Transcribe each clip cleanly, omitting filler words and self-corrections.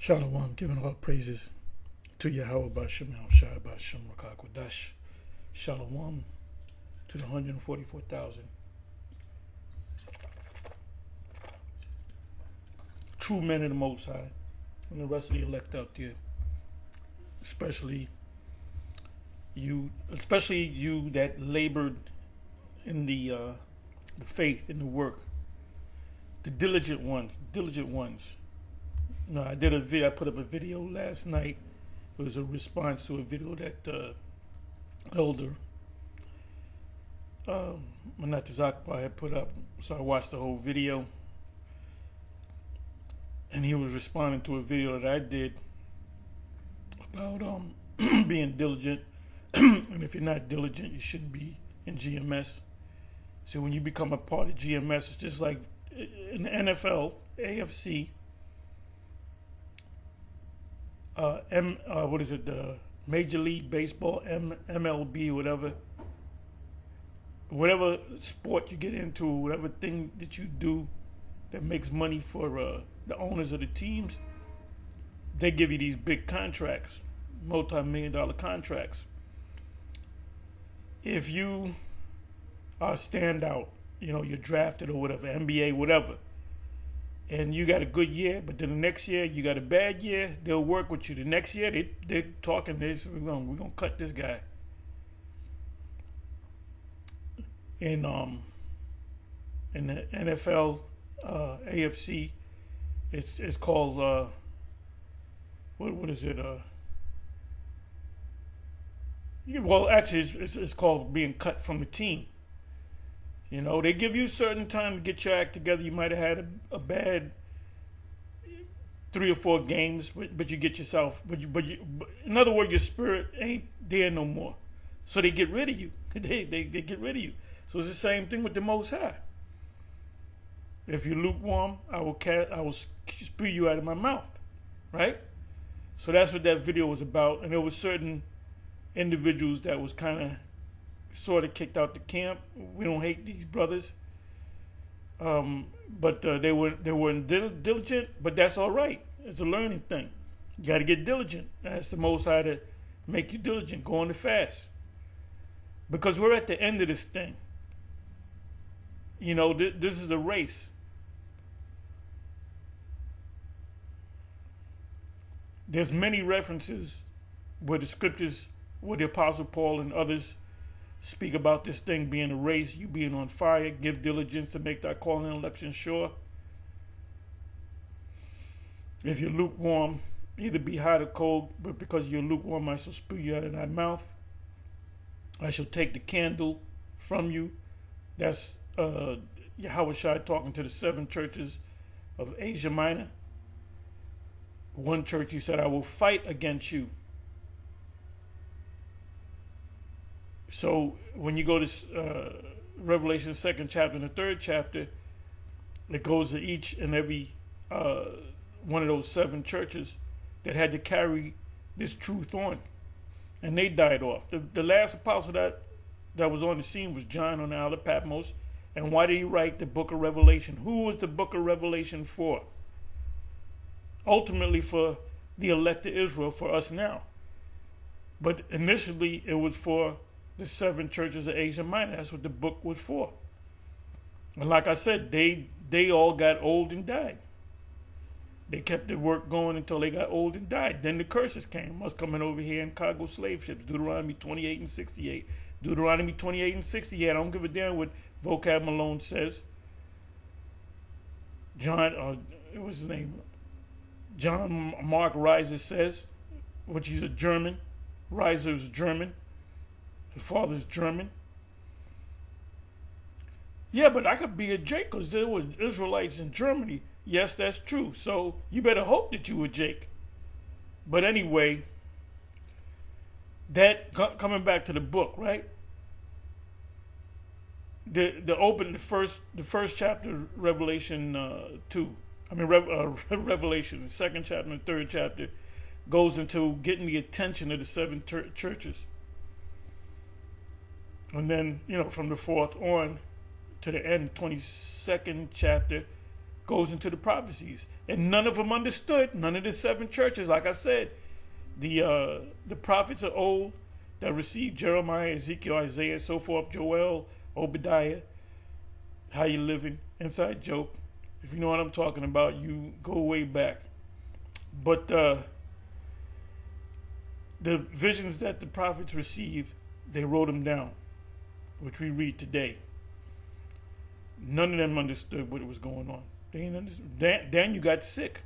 Shalom, giving all praises to Yahweh Bashem, Shai Bashem, Rakakwadash. Shalom to the 144,000 true men of the Most High and the rest of the elect out there, especially you that labored in the faith, in the work, the diligent ones. No, I did a video. I put up a video last night. It was a response to a video that Elder Manatazakba had put up. So I watched the whole video, and he was responding to a video that I did about being diligent. And if you're not diligent, you shouldn't be in GMS. So when you become a part of GMS, it's just like in the NFL, AFC. Major League Baseball, MLB, whatever sport you get into, whatever thing that you do that makes money for the owners of the teams, they give you these big contracts, multi-million-dollar contracts. If you are a standout, you're drafted or whatever, NBA, whatever, and you got a good year, but then the next year you got a bad year, they'll work with you. The next year they're talking this, we're gonna cut this guy. In the NFL AFC, it's called what is it? Well, actually, it's called being cut from the team. They give you a certain time to get your act together. You might have had a bad 3 or 4 games, but you get yourself. But in other words, your spirit ain't there no more. So they get rid of you. They get rid of you. So it's the same thing with the Most High. If you're lukewarm, I will spew you out of my mouth, right? So that's what that video was about. And there were certain individuals that was kind of sort of kicked out the camp. We don't hate these brothers, but they weren't diligent. But that's all right. It's a learning thing. You got to get diligent. That's the Most High to make you diligent. Go on the fast, because we're at the end of this thing. This is a race. There's many references where the scriptures, where the Apostle Paul and others speak about this thing being a race, you being on fire, give diligence to make thy calling and election sure. If you're lukewarm, either be hot or cold, but because you're lukewarm, I shall spew you out of thy mouth. I shall take the candle from you. That's Yahweh Shai talking to the 7 churches of Asia Minor. One church, he said, I will fight against you. So when you go to Revelation 2nd chapter and the 3rd chapter, it goes to each and every one of those 7 churches that had to carry this truth on, and they died off. The last apostle that was on the scene was John on the Isle of Patmos. And why did he write the book of Revelation? Who was the book of Revelation for? Ultimately for the elect of Israel, for us now. But initially it was for the 7 churches of Asia Minor. That's what the book was for. And like I said, they all got old and died. They kept their work going until they got old and died. Then the curses came. Us coming over here in cargo slave ships. Deuteronomy 28 and 68. Deuteronomy 28 and 68. I don't give a damn what Vocab Malone says. It was his name. John Mark Reiser says, which he's a German. Reiser's German. His father's German. Yeah, but I could be a Jake because there were Israelites in Germany. Yes, that's true. So you better hope that you were Jake. But anyway, coming back to the book, right? The first chapter of Revelation 2. Revelation, the 2nd chapter and the 3rd chapter goes into getting the attention of the 7 churches. And then, from the 4th on to the end, 22nd chapter goes into the prophecies. And none of them understood, none of the 7 churches, like I said. The prophets of old that received Jeremiah, Ezekiel, Isaiah, so forth, Joel, Obadiah, how you living, inside joke. If you know what I'm talking about, you go way back. But the visions that the prophets received, they wrote them down, which we read today. None of them understood what was going on. They didn't understand. Daniel got sick.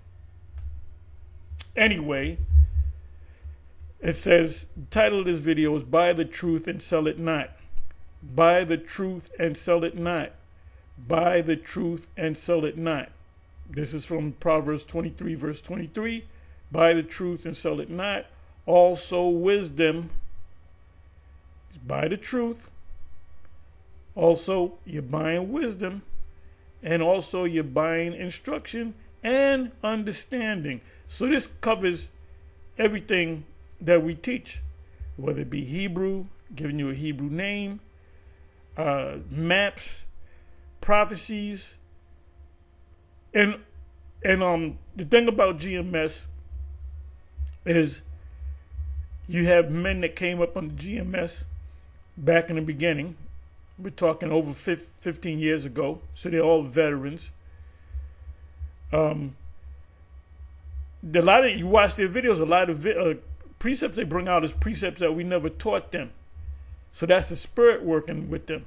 Anyway, it says, the title of this video is Buy the Truth and Sell It Not. Buy the truth and sell it not. Buy the truth and sell it not. This is from Proverbs 23, verse 23. Buy the truth and sell it not. Also wisdom. Buy the truth. Also, you're buying wisdom. And also, you're buying instruction and understanding. So this covers everything that we teach, whether it be Hebrew, giving you a Hebrew name, maps, prophecies, and the thing about GMS is you have men that came up on the GMS back in the beginning. We're talking over 15 years ago, so they're all veterans. You watch their videos, a lot of precepts they bring out is precepts that we never taught them. So that's the Spirit working with them.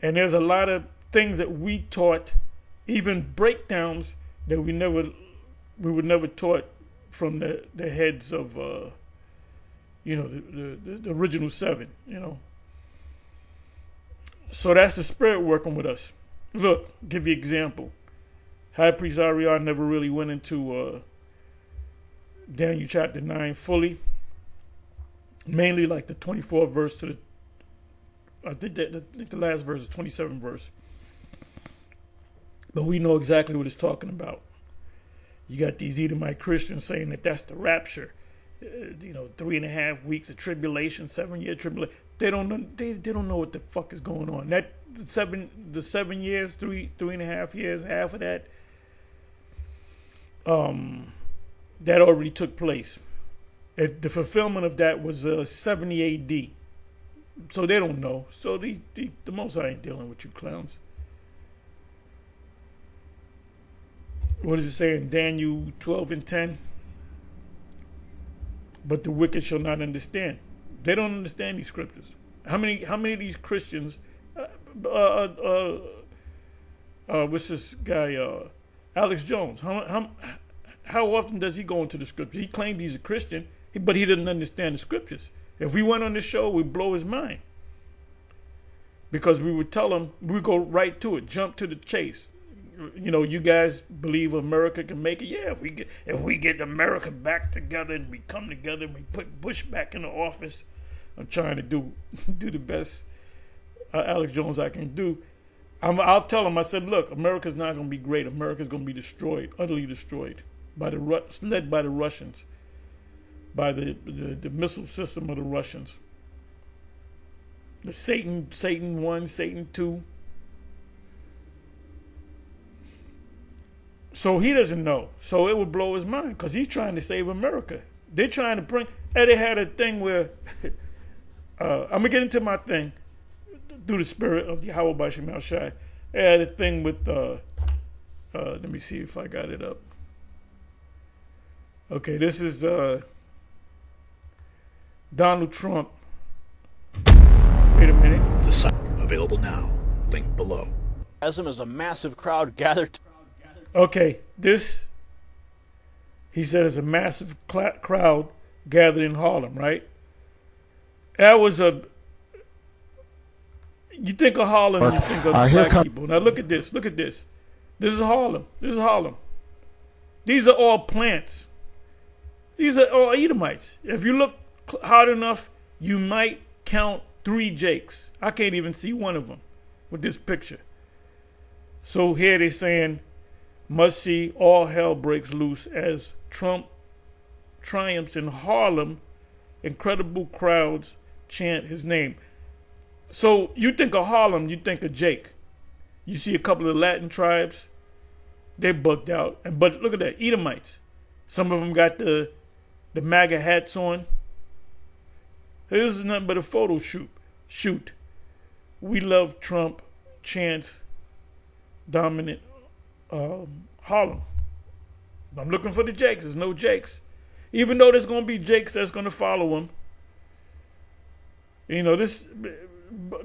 And there's a lot of things that we taught, even breakdowns that we were never taught from the heads of the original 7, So that's the Spirit working with us. Look, give you an example. High Priest Ariel never really went into Daniel chapter 9 fully. Mainly like the 24th verse to I think the last verse is 27th verse. But we know exactly what it's talking about. You got these Edomite Christians saying that that's the rapture. 3.5 weeks of tribulation, 7-year tribulation. They don't know. They don't know what the fuck is going on. That the 7 years, 3.5 years, half of that. That already took place. The fulfillment of that was 70 A.D. So they don't know. So the Most High ain't dealing with you clowns. What does it say in Daniel 12 and 10? But the wicked shall not understand. They don't understand these scriptures. How many of these Christians? What's this guy? Alex Jones. How often does he go into the scriptures? He claimed he's a Christian, but he didn't understand the scriptures. If we went on the show, we'd blow his mind. Because we would tell him, we go right to it, jump to the chase. You guys believe America can make it? Yeah, if we get America back together and we come together and we put Bush back in the office, I'm trying to do the best Alex Jones I can do. I'll tell him, I said, look, America's not going to be great. America's going to be destroyed, utterly destroyed, led by the Russians, by the missile system of the Russians. The Satan 1, Satan 2. So he doesn't know. So it would blow his mind because he's trying to save America. They're trying to bring... Eddie had a thing where... I'm going to get into my thing through the spirit of Yahweh Bashim Al-Shai. They had a thing with... let me see if I got it up. Okay, this is Donald Trump. Wait a minute. The site available now. Link below. As a massive crowd gathered... Okay, this, he said, is a massive crowd gathered in Harlem, right? That was you think of Harlem, you think of black people. Now look at this. This is Harlem. These are all plants. These are all Edomites. If you look hard enough, you might count 3 Jakes. I can't even see one of them with this picture. So here they're saying, must see all hell breaks loose as Trump triumphs in Harlem. Incredible crowds chant his name. So you think of Harlem, you think of Jake. You see a couple of Latin tribes, they bugged out. But look at that, Edomites. Some of them got the MAGA hats on. This is nothing but a photo shoot. We love Trump chants dominant Harlem. I'm looking for the Jakes. There's no Jakes. Even though there's going to be Jakes that's going to follow him. You know, this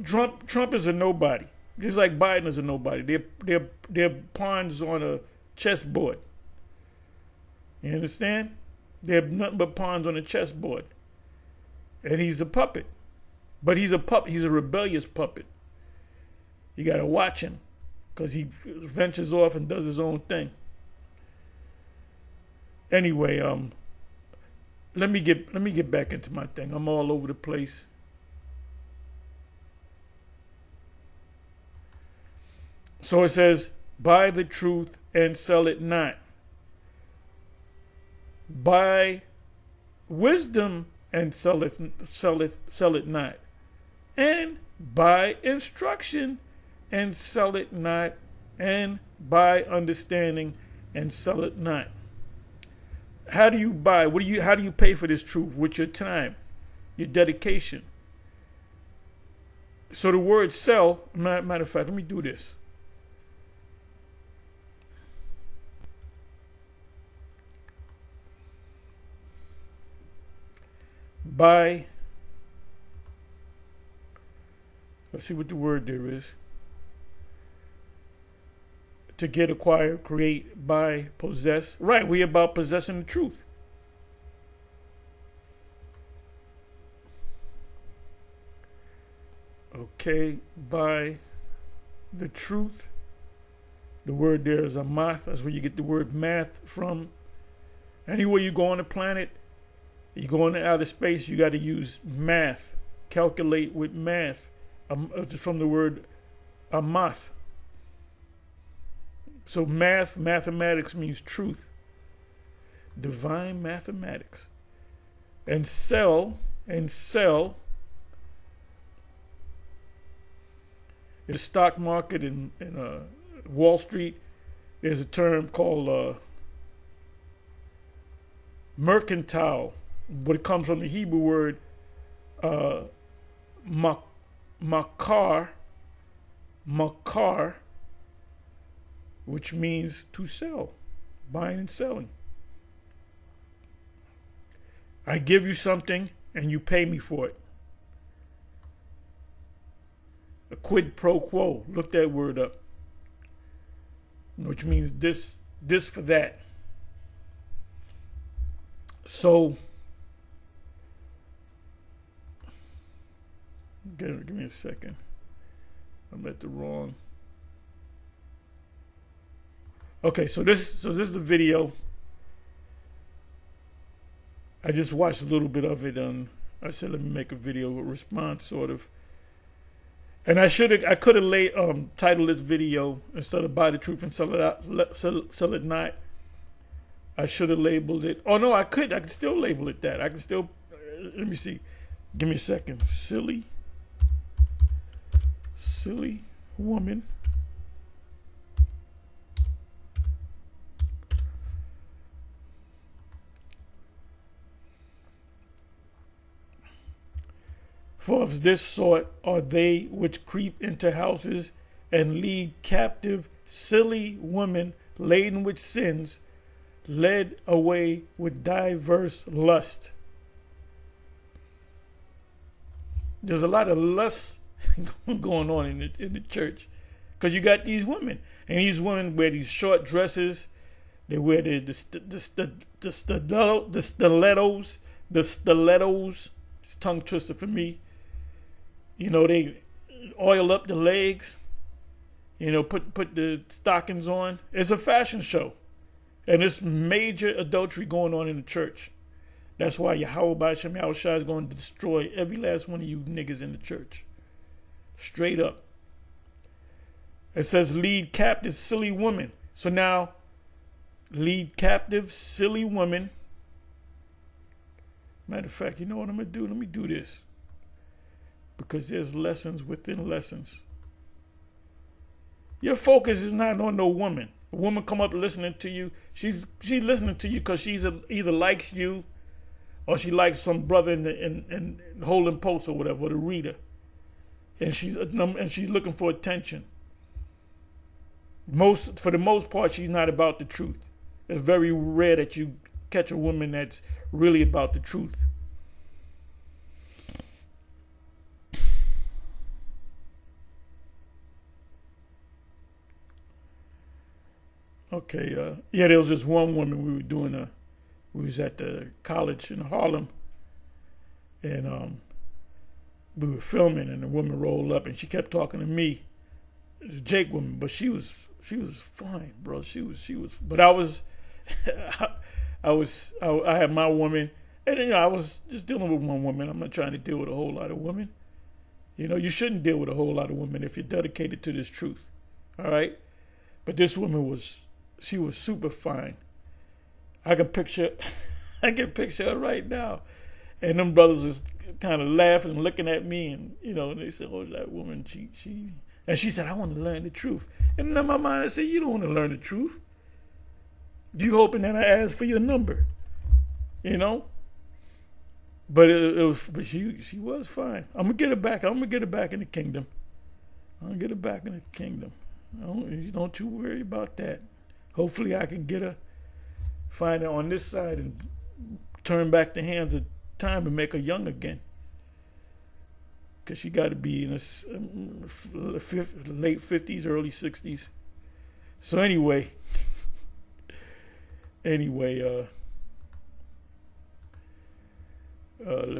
Trump is a nobody. Just like Biden is a nobody. They're pawns on a chessboard. You understand? They're nothing but pawns on a chessboard. And he's a puppet. But he's a puppet. He's a rebellious puppet. You got to watch him because he ventures off and does his own thing. Anyway, let me get back into my thing. I'm all over the place. So it says, buy the truth and sell it not. Buy wisdom and sell it not. And buy instruction and sell it not. And buy understanding and sell it not. How do you buy? How do you pay for this truth? With your time, your dedication. So the word sell, matter of fact, let me do this. Buy. Let's see what the word there is. To get, acquire, create, buy, possess. Right, we about possessing the truth. Okay, buy the truth. The word there is amath. That's where you get the word math from. Anywhere you go on the planet, you go into outer space, you got to use math. Calculate with math. From the word amath. So mathematics means truth. Divine mathematics. And sell. In the stock market in Wall Street, there's a term called mercantile. But it comes from the Hebrew word makar, which means to sell, buying and selling. I give you something and you pay me for it. A quid pro quo. Look that word up. Which means this for that. So, give me a second. I'm at the wrong. Okay, so this is the video. I just watched a little bit of it. I said let me make a video, a response sort of. And I could have titled this video instead of buy the truth and sell it not. I should have labeled it. Oh no, I could still label it that. I can still. Let me see. Give me a second. Silly woman. For of this sort are they which creep into houses and lead captive silly women laden with sins, led away with diverse lust. There's a lot of lust going on in the church because you got these women, and these women wear these short dresses. They wear the stilettos. It's a tongue twister for me. You know, they oil up the legs. You know, put the stockings on. It's a fashion show. And there's major adultery going on in the church. That's why Yahweh Shem Yahushua is going to destroy every last one of you niggas in the church. Straight up. It says lead captive silly women. So now, lead captive silly women. Matter of fact, you know what I'm going to do? Let me do this. Because there's lessons within lessons. Your focus is not on no woman. A woman come up listening to you. She's listening to you because she's either likes you, or she likes some brother in Holding Post or whatever, or the reader, and she's looking for attention. For the most part, she's not about the truth. It's very rare that you catch a woman that's really about the truth. Okay, yeah, there was this one woman we was at the college in Harlem, and we were filming, and the woman rolled up, and she kept talking to me. It was a Jake woman, but she was fine, bro. She was, but I was, I had my woman, and I was just dealing with one woman. I'm not trying to deal with a whole lot of women. You shouldn't deal with a whole lot of women if you're dedicated to this truth. All right, but this woman she was super fine. I can picture her right now, and them brothers is kind of laughing and looking at me, and and they said, "Oh, that woman, she," and she said, "I want to learn the truth." And in my mind, I said, "You don't want to learn the truth. You hoping that I ask for your number, But but she was fine. I'm gonna get her back. I'm gonna get her back in the kingdom. Don't you worry about that. Hopefully, I can get her, find her on this side, and turn back the hands of time and make her young again. Because she got to be in this late 50s, early 60s. So anyway, let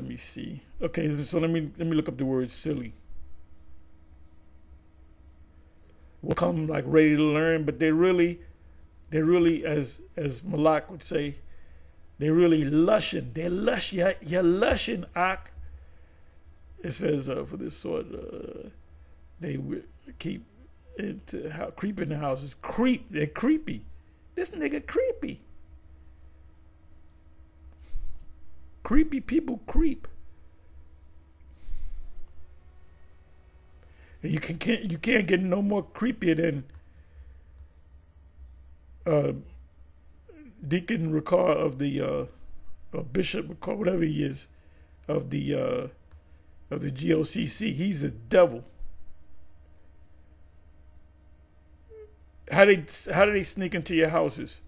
me see. Okay, so let me look up the word silly. We'll come like ready to learn, but they're really, as Malak would say, they're really lushing. They're lush. You're lushing, Ak. It says for this sort, they keep into how creep in the house is creep. They're creepy. This nigga creepy. Creepy people creep. And you can't get no more creepier than Deacon Ricard of the or Bishop Ricard, whatever he is, of the GOCC. He's a devil. How do they sneak into your houses?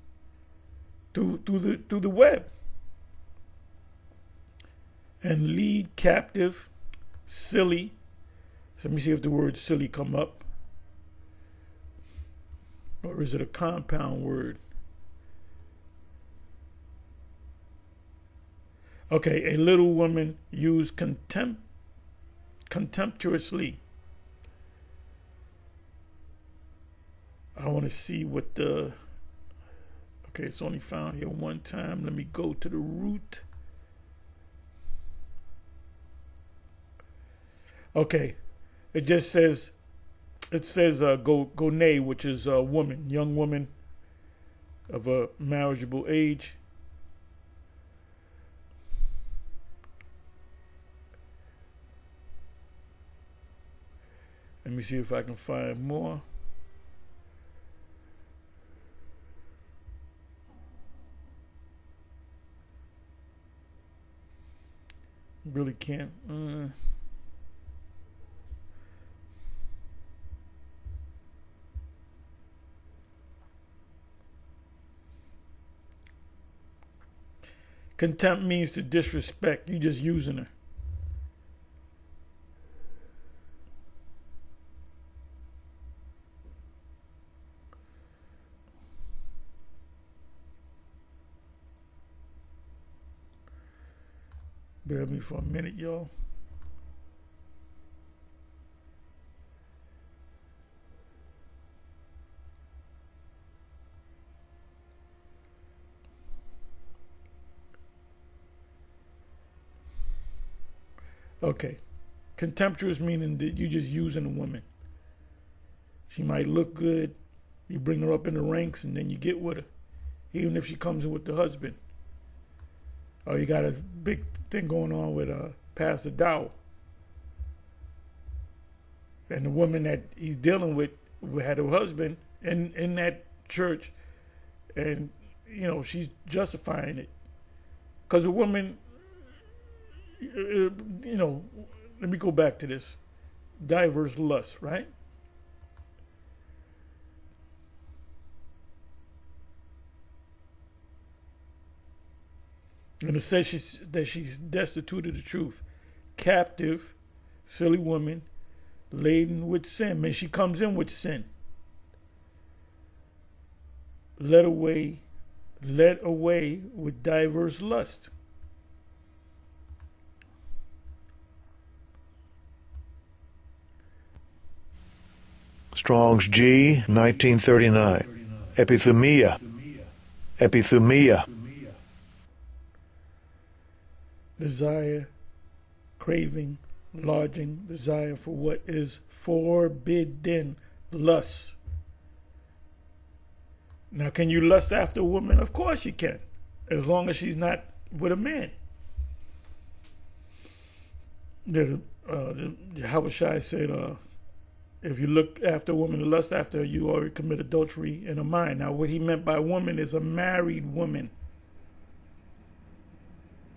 Through the web. And lead captive, silly. So let me see if the word silly come up. Or is it a compound word? Okay, a little woman used contemptuously. I want to see what the... Okay, it's only found here one time. Let me go to the root. Okay, it just says, gonei, which is a woman, young woman of a marriageable age. Let me see if I can find more. Really can't. Contempt means to disrespect. You just using her. Bear with me for a minute, y'all. Okay. Contemptuous meaning that you're just using a woman. She might look good. You bring her up in the ranks and then you get with her. Even if she comes in with the husband. Or you got a big thing going on with Pastor Dow. And the woman that he's dealing with had a husband in that church, and she's justifying it because a woman, let me go back to this diverse lust, right? And it says that she's destitute of the truth, captive, silly woman, laden with sin. Man, she comes in with sin. Led away with diverse lust. Strong's G, 1939. Epithumia. Epithumia. Desire, craving, lodging, desire for what is forbidden, lust. Now, can you lust after a woman? Of course you can, as long as she's not with a man. The Hawashai said, if you look after a woman to lust after her, you already commit adultery in her mind. Now, what he meant by woman is a married woman.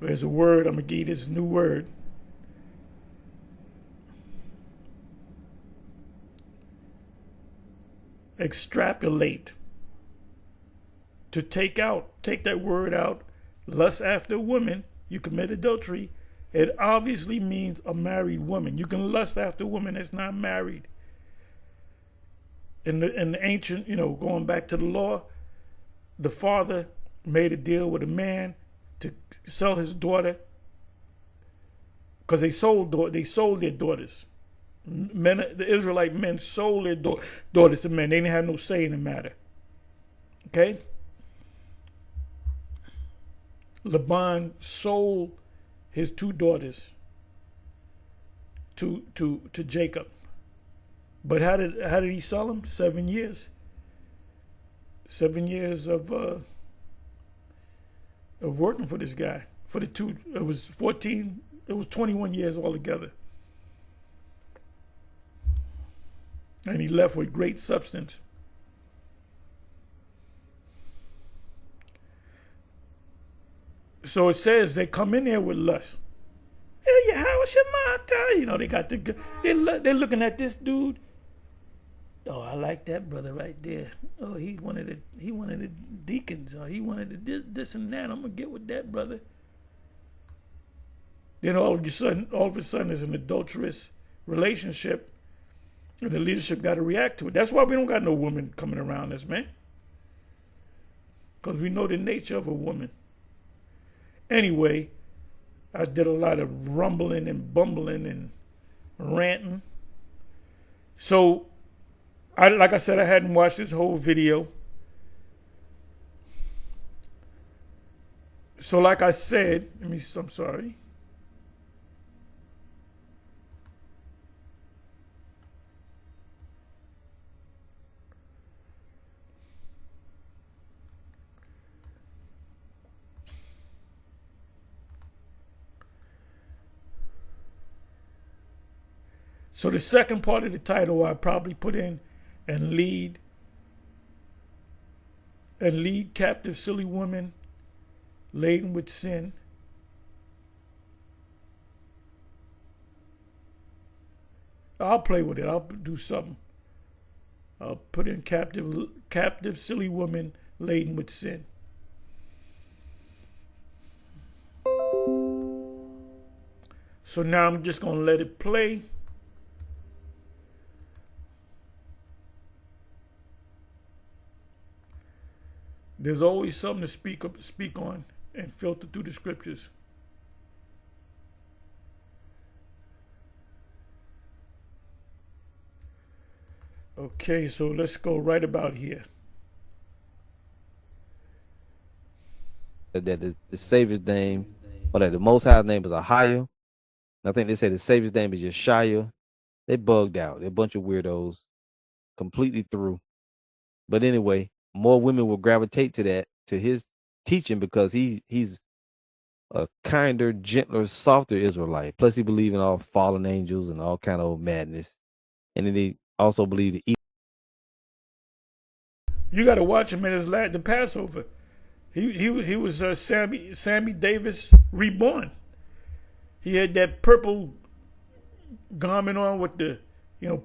There's a word, I'm going to give you this new word. Extrapolate. To take that word out, lust after a woman, you commit adultery. It obviously means a married woman. You can lust after a woman that's not married. In the ancient, going back to the law, the father made a deal with a man to sell his daughter because they sold their daughters. The Israelite men sold their daughters to men. They didn't have no say in the matter. Okay? Laban sold his 2 daughters to Jacob. But how did he sell them? 7 years. 7 years of working for this guy. For the 2, it was 14. It was 21 years altogether. And he left with great substance. So it says they come in there with lust. Hey, how was your mom? They got they're looking at this dude. Oh, I like that brother right there. Oh, he wanted the deacons. Or he wanted the this and that. I'm gonna get with that brother. Then all of a sudden, there's an adulterous relationship, and the leadership got to react to it. That's why we don't got no woman coming around us, man. Because we know the nature of a woman. Anyway, I did a lot of rumbling and bumbling and ranting. So, like I said, I hadn't watched this whole video. So like I said, I'm sorry. So the second part of the title I probably put in and lead captive silly women laden with sin. I'll play with it. I'll do something. I'll put in captive silly woman laden with sin. So now I'm just going to let it play. There's always something to speak on and filter through the scriptures. Okay, so let's go right about here. That the Savior's name, or that the Most High's name is Ahio. I think they say the Savior's name is Yeshaya. They bugged out. They're a bunch of weirdos, completely through. But anyway, more women will gravitate to his teaching because he's a kinder, gentler, softer Israelite. Plus, he believes in all fallen angels and all kind of madness. And then he also believed You got to watch him in his the Passover. He was Sammy Davis reborn. He had that purple garment on with the,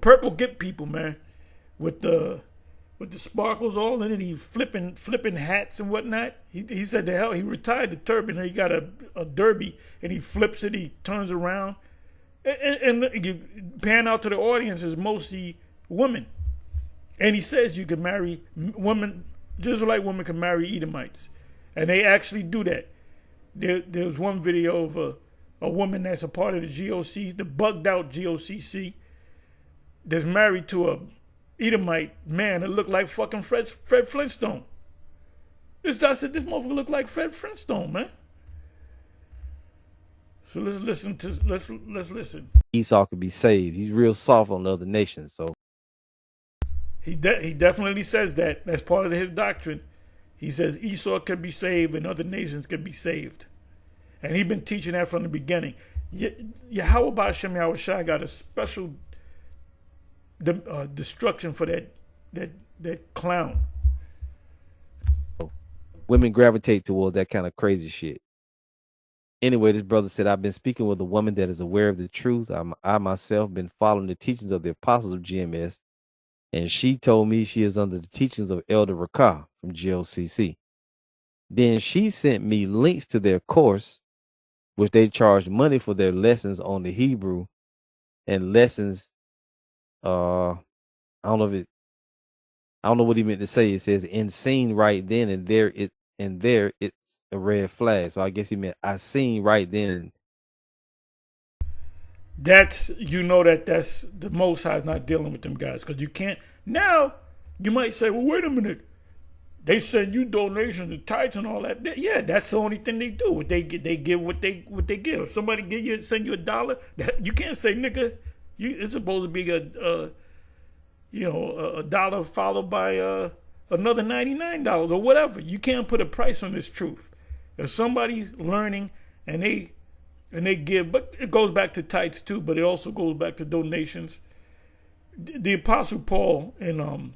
purple get people, man, with the sparkles all in it. He flipping hats and whatnot. He said the hell he retired the turban and he got a derby and he flips it. He turns around and you pan out to the audience is mostly women, and he says you can marry women. Israelite women can marry Edomites, and they actually do that. There's one video of a woman that's a part of the GOC, the bugged out GOCC, that's married to a Edomite man that looked like fucking Fred Flintstone. I said, this motherfucker look like Fred Flintstone, man. So let's listen. Esau could be saved. He's real soft on the other nations, so he definitely says that. That's part of his doctrine. He says Esau can be saved and other nations can be saved, and he's been teaching that from the beginning. Yahweh Hashem Yahushua got a special destruction for that clown. Women gravitate towards that kind of crazy shit. Anyway, this brother said, I've been speaking with a woman that is aware of the truth. I myself been following the teachings of the apostles of GMS, and she told me she is under the teachings of Elder Rakah from GOCC. Then she sent me links to their course, which they charge money for their lessons on the Hebrew and lessons. I don't know what he meant to say. It says in seen right then and there it's a red flag. So I guess he meant I seen right then. That's that's the Most High is not dealing with them guys, because you can't. Now you might say, well, wait a minute. They send you donations to tithes and all that. Yeah, that's the only thing they do. They give what they give. If somebody send you $1, you can't say, nigga. It's supposed to be a dollar followed by another $99 or whatever. You can't put a price on this truth. If somebody's learning and they give, but it goes back to tithes too, but it also goes back to donations. The Apostle Paul in 1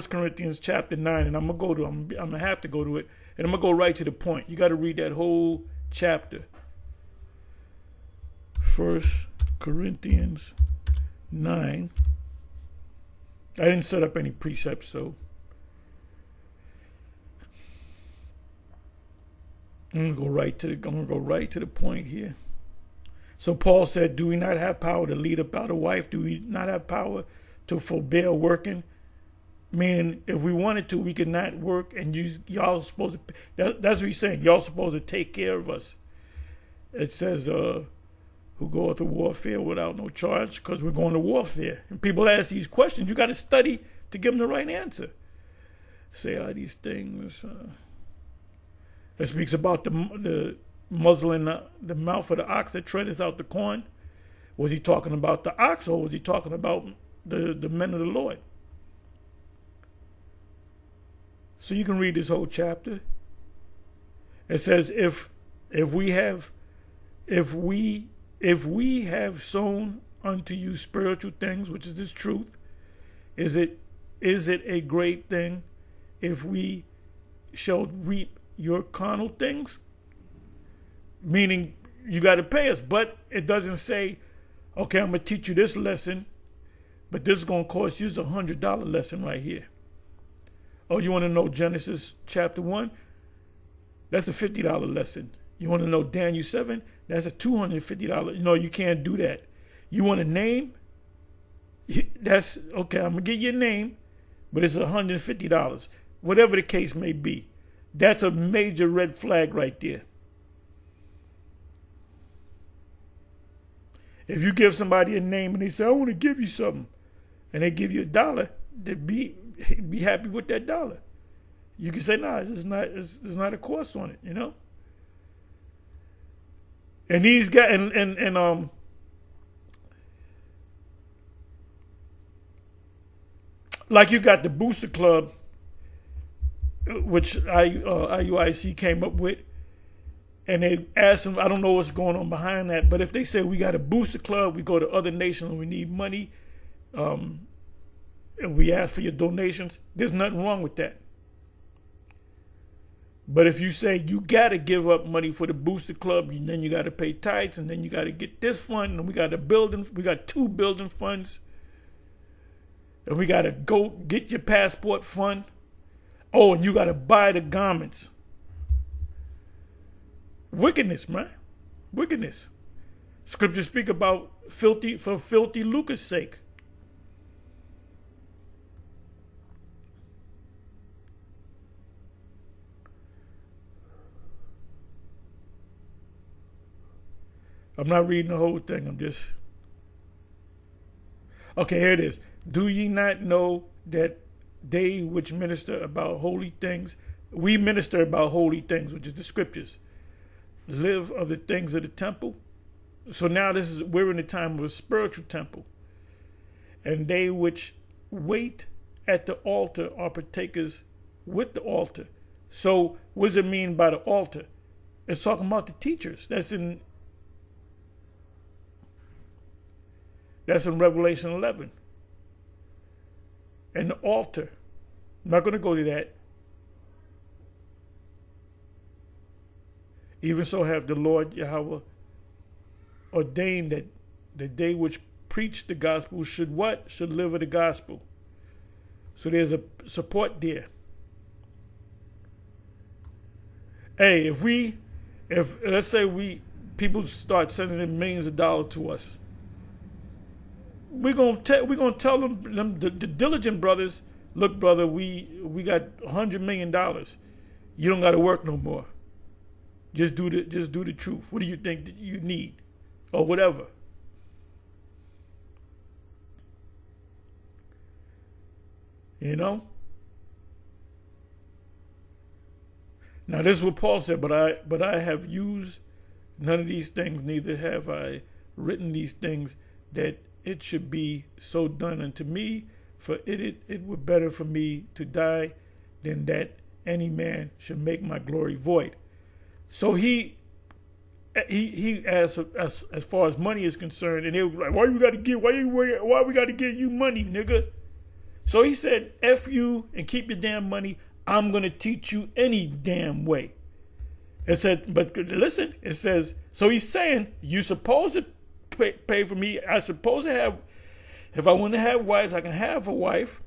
Corinthians chapter 9, and I'm gonna have to go to it, and I'm gonna go right to the point. You got to read that whole chapter. 1 Corinthians 9. I didn't set up any precepts, so I'm gonna go right to the point here. So Paul said, do we not have power to lead about a wife? Do we not have power to forbear working? Meaning, if we wanted to, we could not work, and y'all supposed to. That's what he's saying. Y'all supposed to take care of us. It says, who goeth to warfare without no charge, because we're going to warfare. And people ask these questions. You got to study to give them the right answer. Say all these things. It speaks about the muzzling the mouth of the ox that treadeth out the corn. Was he talking about the ox, or was he talking about the men of the Lord? So you can read this whole chapter. It says, if we have sown unto you spiritual things, which is this truth, is it a great thing if we shall reap your carnal things? Meaning you got to pay us, but it doesn't say, okay, I'm gonna teach you this lesson, but this is gonna cost you a $100 lesson right here. Oh, you want to know Genesis chapter 1? That's a $50 lesson. You want to know Daniel 7? That's a $250. You can't do that. You want a name? That's okay. I'm gonna get your name, but it's $150. Whatever the case may be, that's a major red flag right there. If you give somebody a name and they say, I want to give you something, and they give you $1, then be happy with that $1. You can say, nah, there's not a cost on it, And these guys, and like you got the Booster Club, which IUIC came up with, and they asked them, I don't know what's going on behind that, but if they say we got a Booster Club, we go to other nations and we need money, and we ask for your donations, there's nothing wrong with that. But if you say you got to give up money for the booster club, and then you got to pay tithes, and then you got to get this fund, and we got two building funds, and we got to go get your passport fund. Oh, and you got to buy the garments. Wickedness, man. Wickedness. Scriptures speak about for filthy lucre's sake. I'm not reading the whole thing. I'm just... Okay, here it is. Do ye not know that they which minister about holy things, we minister about holy things, which is the scriptures, live of the things of the temple? So now we're in the time of a spiritual temple. And they which wait at the altar are partakers with the altar. So what does it mean by the altar? It's talking about the teachers. That's in Revelation 11. And the altar. I'm not going to go to that. Even so have the Lord Yahweh ordained that they which preach the gospel should what? Should live of the gospel. So there's a support there. Hey, if let's say people start sending in millions of dollars to us, we're gonna tell them the diligent brothers, look, brother, we got $100 million. You don't got to work no more. Just do the truth. What do you think that you need, or whatever? You know. Now this is what Paul said. But I have used none of these things, neither have I written these things, that it should be so done unto me, for it were better for me to die than that any man should make my glory void. So he asked, as far as money is concerned, and they were like, why we got to give you money, nigga? So he said, F you and keep your damn money. I'm going to teach you any damn way. It said, but listen, it says, so he's saying, you supposed to pay for me. I supposed to have, if I want to have wives, I can have a wife.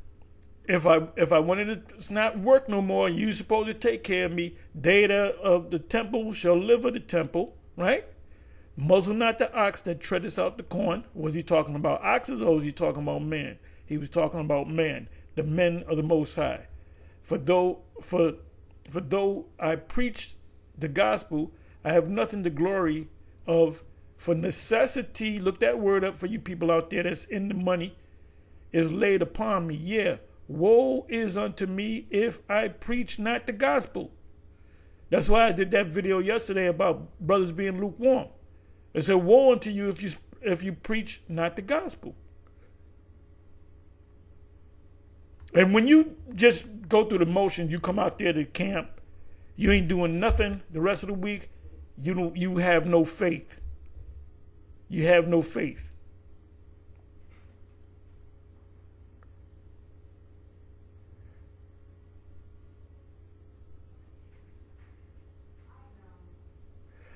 If I wanted to not work no more, you supposed to take care of me. They of the temple shall live of the temple, right? Muzzle not the ox that treadeth out the corn. Was he talking about oxes, or was he talking about man? He was talking about man, the men of the Most High. For though I preach the gospel, I have nothing to glory of. For necessity, look that word up for you people out there that's in the money, is laid upon me. Yeah, woe is unto me if I preach not the gospel. That's why I did that video yesterday about brothers being lukewarm. I said, woe unto you if you preach not the gospel. And when you just go through the motions, you come out there to camp, you ain't doing nothing the rest of the week, you have no faith. You have no faith.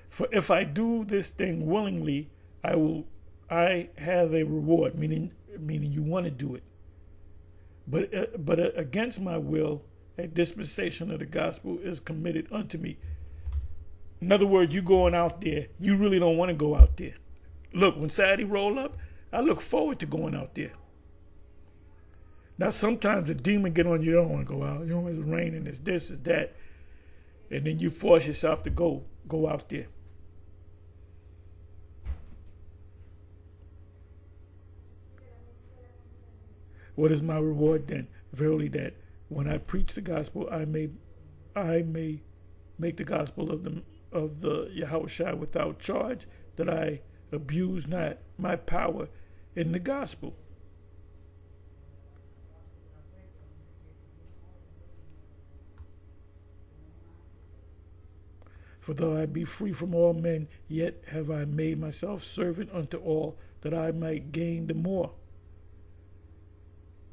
For if I do this thing willingly, I have a reward, meaning you want to do it. But against my will, a dispensation of the gospel is committed unto me. In other words, you going out there, you really don't want to go out there. Look, when Saturday roll up, I look forward to going out there. Now, sometimes the demon get on you, don't want to go out. You know, it's raining, it's this, it's that. And then you force yourself to go out there. What is my reward then? Verily that when I preach the gospel, I may make the gospel of the Yahushua without charge, that I abuse not my power in the gospel. For though I be free from all men, yet have I made myself servant unto all, that I might gain the more.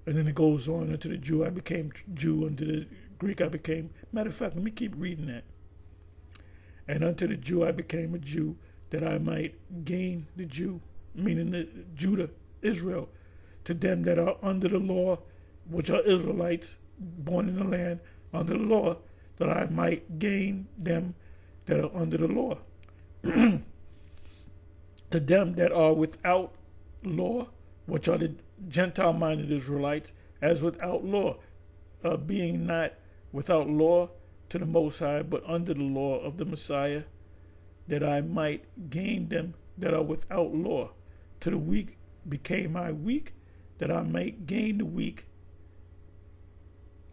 And then it goes on unto the Jew. I became Jew unto the Greek I became. Matter of fact, let me keep reading that. And unto the Jew I became a Jew, that I might gain the Jew, meaning the Judah, Israel. To them that are under the law, which are Israelites, born in the land under the law, that I might gain them that are under the law. To them that are without law, which are the Gentile-minded Israelites, as without law, being not without law to the Most High, but under the law of the Messiah, that I might gain them that are without law. To the weak became I weak, that I might gain the weak.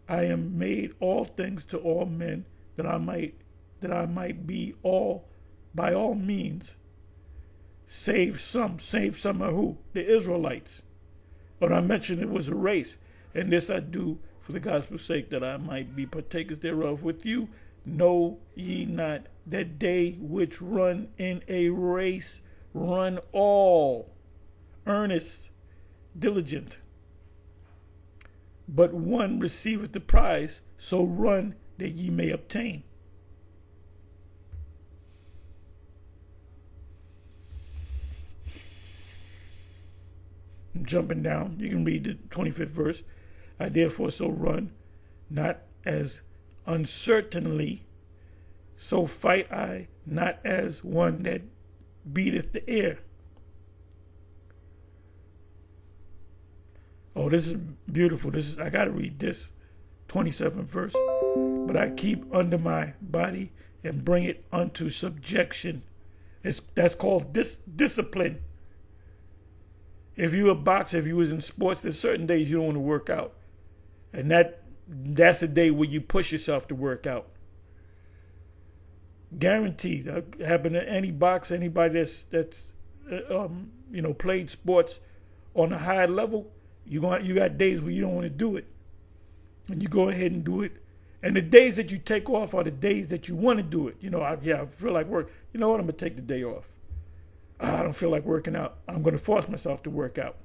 I am made all things to all men, that I might be all by all means. Save some are who? The Israelites. But I mentioned it was a race, and this I do for the gospel's sake, that I might be partakers thereof with you. Know ye not that they which run in a race run all, earnest, diligent, but one receiveth the prize, so run that ye may obtain. I'm jumping down. You can read the 25th verse. I therefore so run, not as uncertainly, so fight I not as one that beateth the air. Oh, this is beautiful. I gotta read this 27th verse. But I keep under my body and bring it unto subjection. That's called discipline. If you a boxer, if you was in sports, there's certain days you don't want to work out. And that's a day where you push yourself to work out. Guaranteed. That happen to any boxer, anybody that's played sports on a high level. You got days where you don't want to do it, and you go ahead and do it. And the days that you take off are the days that you want to do it. I feel like work. You know what? I'm gonna take the day off. I don't feel like working out. I'm gonna force myself to work out.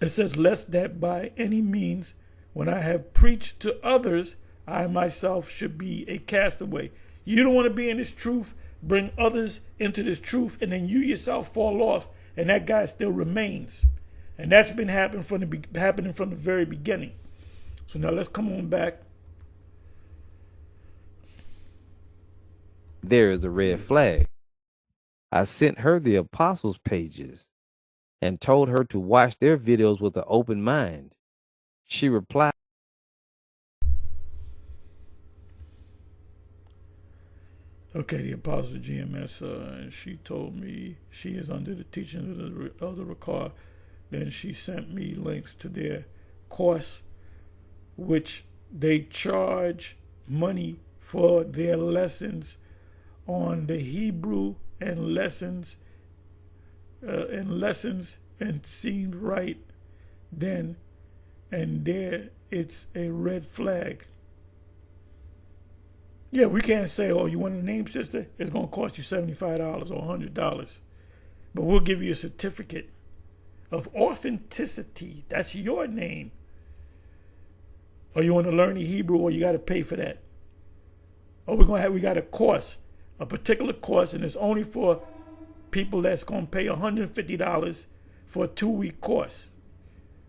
It says, lest that by any means, when I have preached to others, I myself should be a castaway. You don't want to be in this truth, bring others into this truth, and then you yourself fall off, and that guy still remains. And that's been happening from the very beginning. So now let's come on back. There is a red flag. I sent her the apostles' pages and told her to watch their videos with an open mind. She replied, okay, the apostle GMS, and she told me she is under the teaching of the Rakar. Then she sent me links to their course, which they charge money for their lessons on the Hebrew and lessons and seemed right then and there. It's a red flag. Yeah, we can't say, oh, you want a name, sister? It's going to cost you $75 or $100. But we'll give you a certificate of authenticity. That's your name. Or you want to learn the Hebrew, or you got to pay for that. Or we got a course, a particular course, and it's only for people that's going to pay $150 for a 2-week course.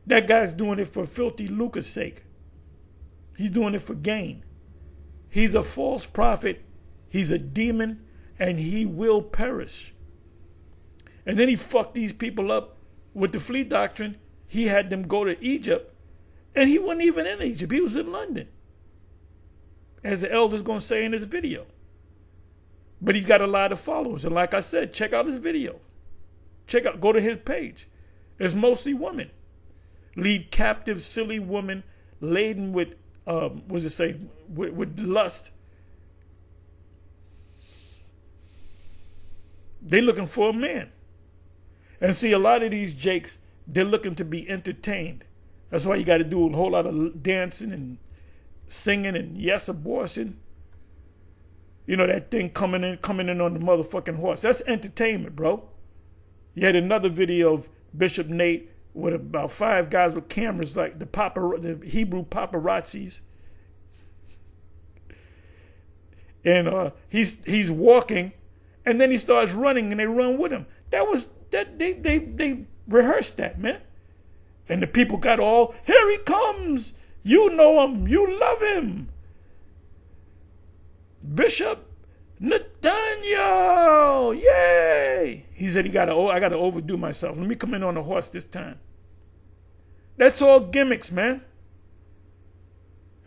That guy's doing it for filthy lucre's sake. He's doing it for gain. He's a false prophet. He's a demon, and he will perish. And then he fucked these people up with the flea doctrine. He had them go to Egypt, and he wasn't even in Egypt. He was in London, as the elder's going to say in this video. But he's got a lot of followers. And like I said, check out his video. Go to his page. It's mostly women. Lead captive, silly women laden with, with lust. They're looking for a man. And see, a lot of these jakes, they're looking to be entertained. That's why you got to do a whole lot of dancing and singing and yes, abortion. You know, that thing coming in on the motherfucking horse. That's entertainment, bro. You had another video of Bishop Nate with about 5 guys with cameras, like the Hebrew paparazzis. And he's walking, and then he starts running, and they run with him. They rehearsed that, man. And the people got all, here he comes. You know him. You love him. Bishop Nathaniel. Yay. He said, I got to overdo myself. Let me come in on a horse this time. That's all gimmicks, man.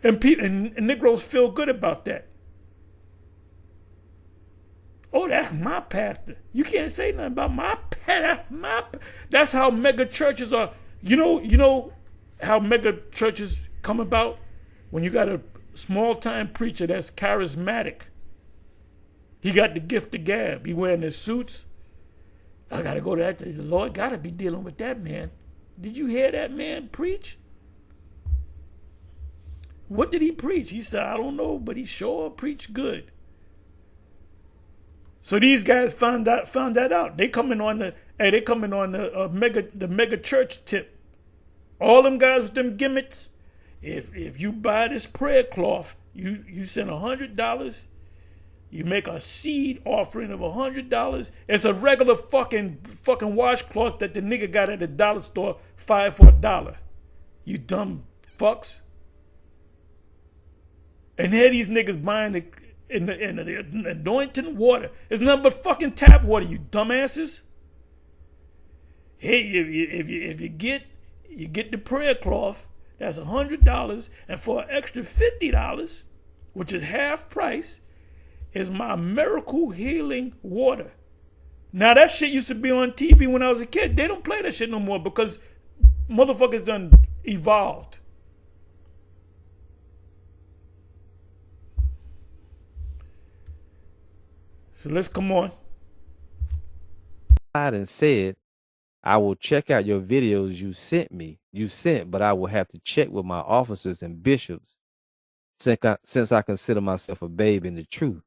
And Negroes feel good about that. Oh, that's my pastor. You can't say nothing about my pastor. That's how mega churches are. You know how mega churches come about? When you got a small-time preacher that's charismatic. He got the gift of gab. He wearing his suits. I got to go to that. The Lord got to be dealing with that man. Did you hear that man preach? What did he preach? He said, I don't know, but he sure preached good. So these guys found that out. They coming on the mega church tip. All them guys with them gimmicks. If you buy this prayer cloth, you send $100. You make a seed offering of $100. It's a regular fucking washcloth that the nigga got at the dollar store, 5 for $1. You dumb fucks. And here these niggas buying the anointing water. It's nothing but fucking tap water, you dumbasses. Hey, if you get the prayer cloth, that's $100, and for an extra $50, which is half price, is my miracle healing water. Now that shit used to be on TV when I was a kid. They don't play that shit no more because motherfuckers done evolved. So let's come on. And said, I will check out your videos you sent, but I will have to check with my officers and bishops since I consider myself a babe in the truth.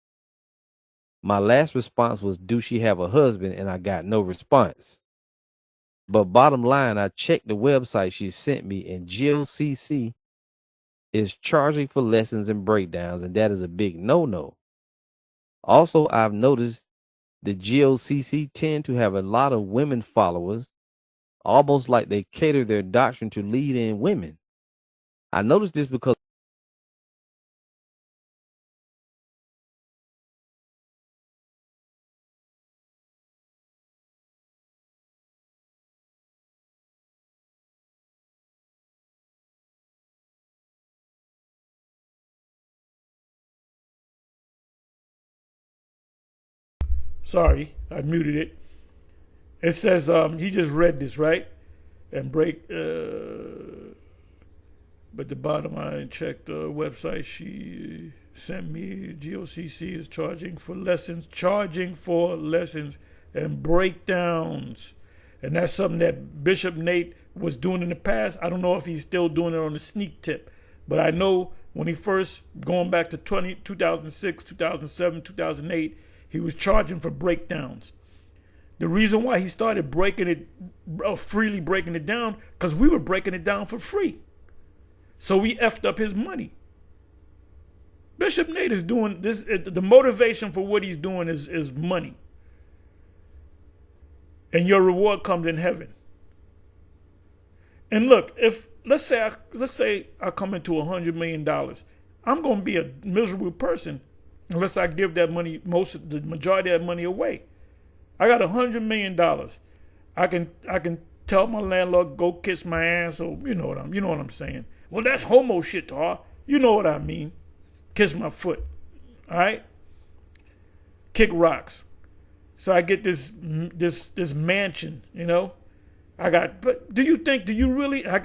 My last response was, do she have a husband? And I got no response. But bottom line, I checked the website she sent me, and GOCC is charging for lessons and breakdowns, and that is a big no-no. Also, I've noticed the GOCC tend to have a lot of women followers, almost like they cater their doctrine to lead in women. I noticed this because sorry, I muted it. It says he just read this, right? And but the bottom line, checked the website she sent me. GOCC is charging for lessons and breakdowns. And that's something that Bishop Nate was doing in the past. I don't know if he's still doing it on the sneak tip, but I know when he first, going back to 2006, 2007, 2008, he was charging for breakdowns. The reason why he started freely breaking it down, because we were breaking it down for free. So we effed up his money. Bishop Nate is doing this. The motivation for what he's doing is money. And your reward comes in heaven. And look, let's say I come into $100 million, I'm going to be a miserable person unless I give that money, the majority of that money away. I got $100 million. I can tell my landlord, go kiss my ass, or you know what I'm saying. Well, that's homo shit, Tar. You know what I mean. Kiss my foot. All right? Kick rocks. So I get this mansion, you know. But do you really, I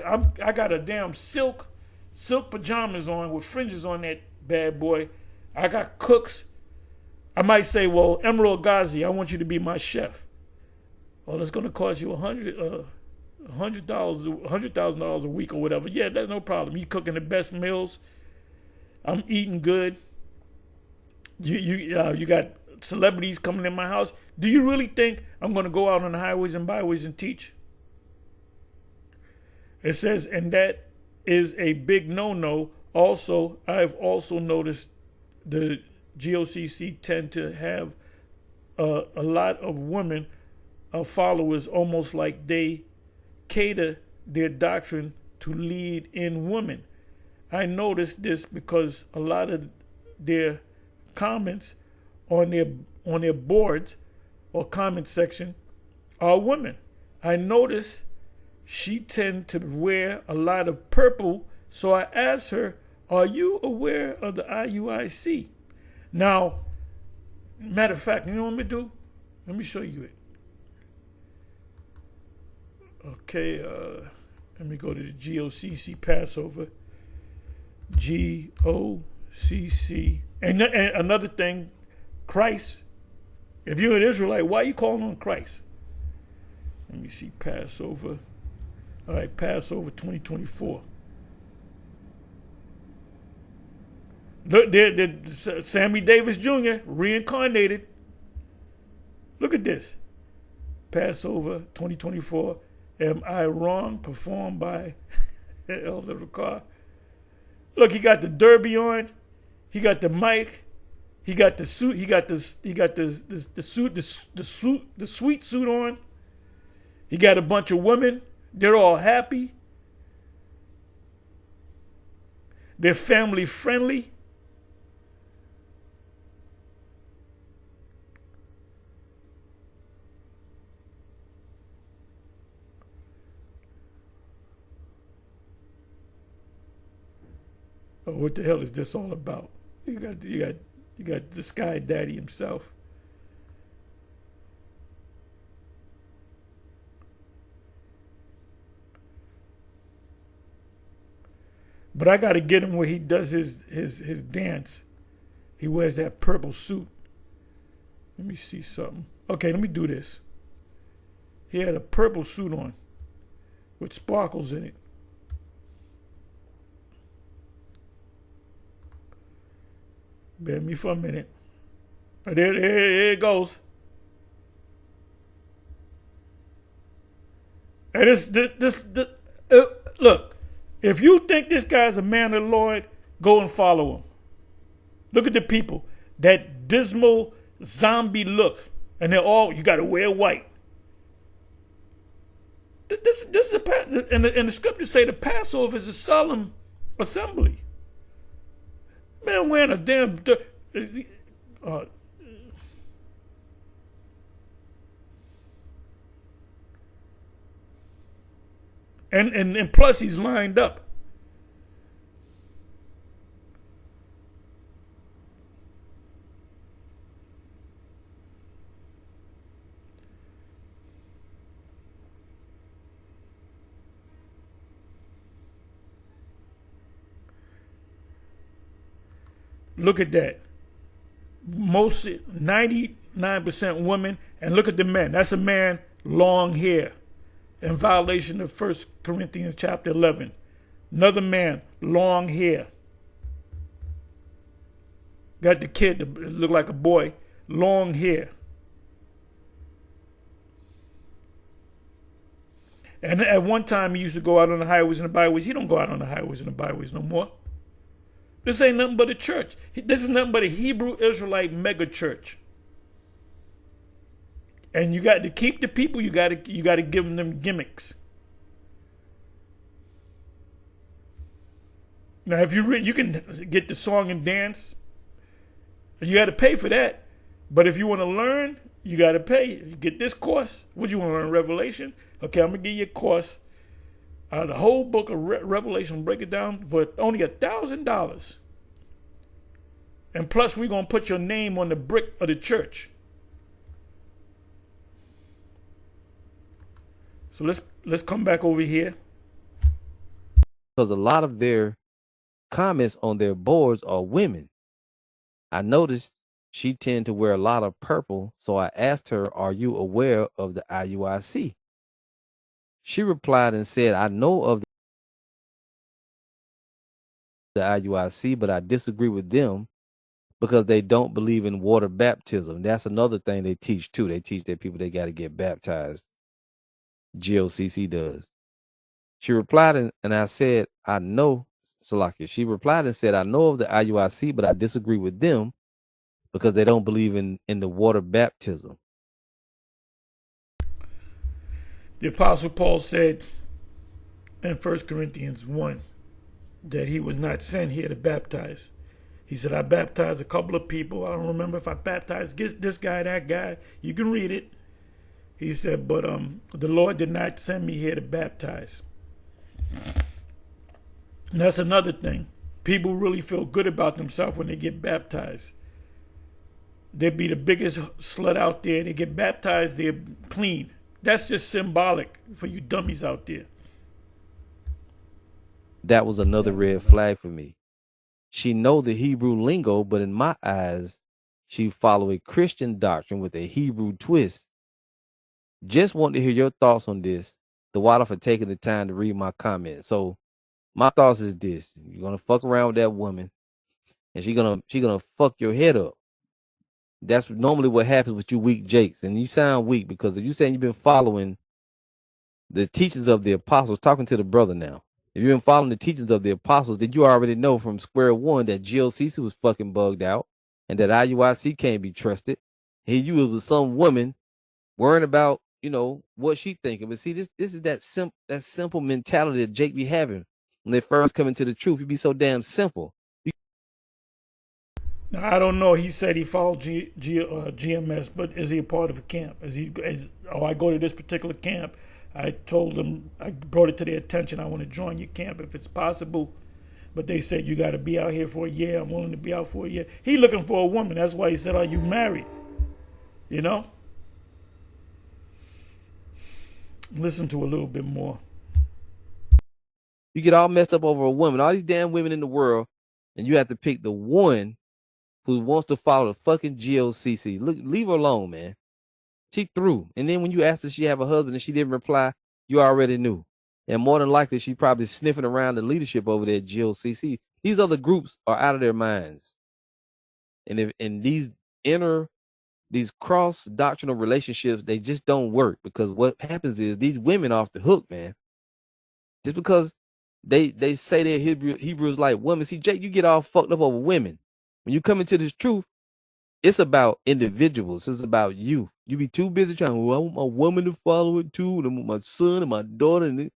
got a damn silk pajamas on with fringes on that bad boy. I got cooks. I might say, well, Emerald Ghazi, I want you to be my chef. Well, it's going to cost you $100,000 a week or whatever. Yeah, that's no problem. You cooking the best meals. I'm eating good. You got celebrities coming in my house. Do you really think I'm going to go out on the highways and byways and teach? It says, and that is a big no-no. Also, I've also noticed the GOCC tend to have a lot of women followers, almost like they cater their doctrine to lead in women. I noticed this because a lot of their comments on their boards or comment section are women. I noticed she tend to wear a lot of purple, so I asked her, "Are you aware of the IUIC?" Now, matter of fact, you know what I'm gonna do? Let me show you it. Okay, let me go to the GOCC Passover. GOCC. And another thing, Christ. If you're an Israelite, why are you calling on Christ? Let me see, Passover. All right, Passover 2024. Look, Sammy Davis Jr. reincarnated. Look at this. Passover 2024. Am I wrong? Performed by Elder Ricard. Look, he got the derby on. He got the mic. He got the suit. He got the suit. The sweet suit on. He got a bunch of women. They're all happy. They're family friendly. Oh, what the hell is this all about? You got the Sky Daddy himself. But I got to get him where he does his dance. He wears that purple suit. Let me see something. Okay, let me do this. He had a purple suit on with sparkles in it. Bear me for a minute. There it goes. And look, if you think this guy's a man of the Lord, go and follow him. Look at the people, that dismal zombie look, and they're all, you got to wear white. This is and the scriptures say the Passover is a solemn assembly. Man wearing a damn and plus he's lined up. Look at that. Most 99% women, and look at the men. That's a man, long hair, in violation of 1 Corinthians chapter 11. Another man, long hair. Got the kid that look like a boy, long hair. And at one time he used to go out on the highways and the byways. He don't go out on the highways and the byways no more. This ain't nothing but a church. This is nothing but a Hebrew Israelite mega church. And you got to keep the people. You got to give them gimmicks. Now, if you can get the song and dance, you got to pay for that. But if you want to learn, you got to pay. You get this course. What you want to learn? Revelation. Okay, I'm gonna give you a course. The whole book of Revelation, break it down for only $1,000. And plus, we're going to put your name on the brick of the church. So let's come back over here. Because a lot of their comments on their boards are women. I noticed she tended to wear a lot of purple, so I asked her, "Are you aware of the IUIC?" She replied and said, "I know of the IUIC, but I disagree with them because they don't believe in water baptism." That's another thing they teach too. They teach that people, they got to get baptized. GOCC does. She replied, and I said, I know, Salakia. She replied and said, I know of the IUIC, but I disagree with them because they don't believe in the water baptism. The Apostle Paul said in 1 Corinthians 1 that he was not sent here to baptize. He said, I baptized a couple of people. I don't remember if I baptized this guy, that guy. You can read it. He said, but the Lord did not send me here to baptize. And that's another thing. People really feel good about themselves when they get baptized. They'd be the biggest slut out there. They get baptized, they're clean. That's just symbolic for you dummies out there. That was another red flag for me. She know the Hebrew lingo, but in my eyes, she follow a Christian doctrine with a Hebrew twist. Just want to hear your thoughts on this. The water for taking the time to read my comments. So my thoughts is this: you're gonna fuck around with that woman, and she gonna fuck your head up. That's normally what happens with you weak jakes, and you sound weak because if you saying you've been following the teachings of the apostles, talking to the brother now. If you've been following the teachings of the apostles, then you already know from square one that GLCC was fucking bugged out and that IUIC can't be trusted. Here you was with some woman worrying about, what she thinking. But see, this is that simple mentality that Jake be having when they first come into the truth. You be so damn simple. Now, I don't know. He said he followed GMS, but is he a part of a camp? I go to this particular camp. I told them, I brought it to their attention, I want to join your camp if it's possible. But they said, you got to be out here for a year. I'm willing to be out for a year. He looking for a woman. That's why he said, are you married? Listen to a little bit more. You get all messed up over a woman. All these damn women in the world, and you have to pick the one who wants to follow the fucking GOCC. Look, leave her alone, man. She threw. And then when you asked her if she have a husband and she didn't reply, you already knew. And more than likely, she probably sniffing around the leadership over there at GOCC. These other groups are out of their minds. And these cross doctrinal relationships, they just don't work because what happens is these women off the hook, man. Just because they say they're Hebrews like women. See, Jake, you get all fucked up over women. When you come into this truth, it's about individuals. It's about you. You be too busy trying, I want my woman to follow it too, and I want my son and my daughter. And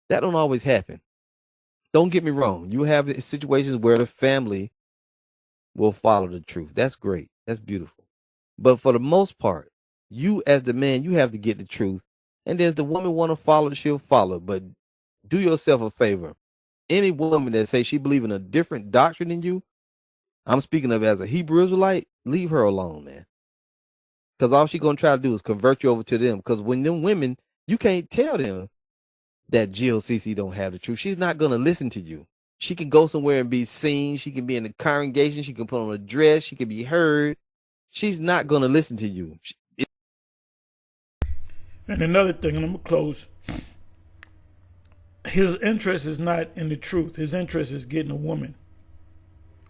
that don't always happen. Don't get me wrong. You have situations where the family will follow the truth. That's great. That's beautiful. But for the most part, you as the man, you have to get the truth. And then if the woman want to follow, she'll follow. But do yourself a favor. Any woman that says she believes in a different doctrine than you, I'm speaking of as a Hebrew Israelite, leave her alone, man. Because all she's going to try to do is convert you over to them. Because when them women, you can't tell them that GLCC don't have the truth. She's not going to listen to you. She can go somewhere and be seen. She can be in the congregation. She can put on a dress. She can be heard. She's not going to listen to you. And another thing, and I'm going to close. His interest is not in the truth. His interest is getting a woman.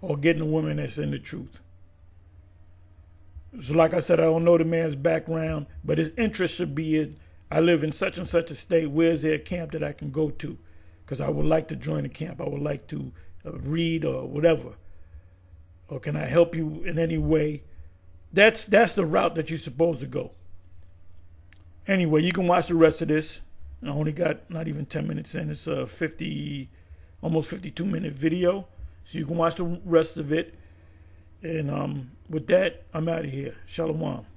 Or getting a woman that's in the truth. So like I said, I don't know the man's background, but his interest should be in, I live in such and such a state. Where's there a camp that I can go to? Because I would like to join a camp. I would like to read or whatever. Or can I help you in any way? That's the route that you're supposed to go. Anyway, you can watch the rest of this. I only got not even 10 minutes in. It's a almost 52-minute video. So you can watch the rest of it. And with that, I'm out of here. Shalom.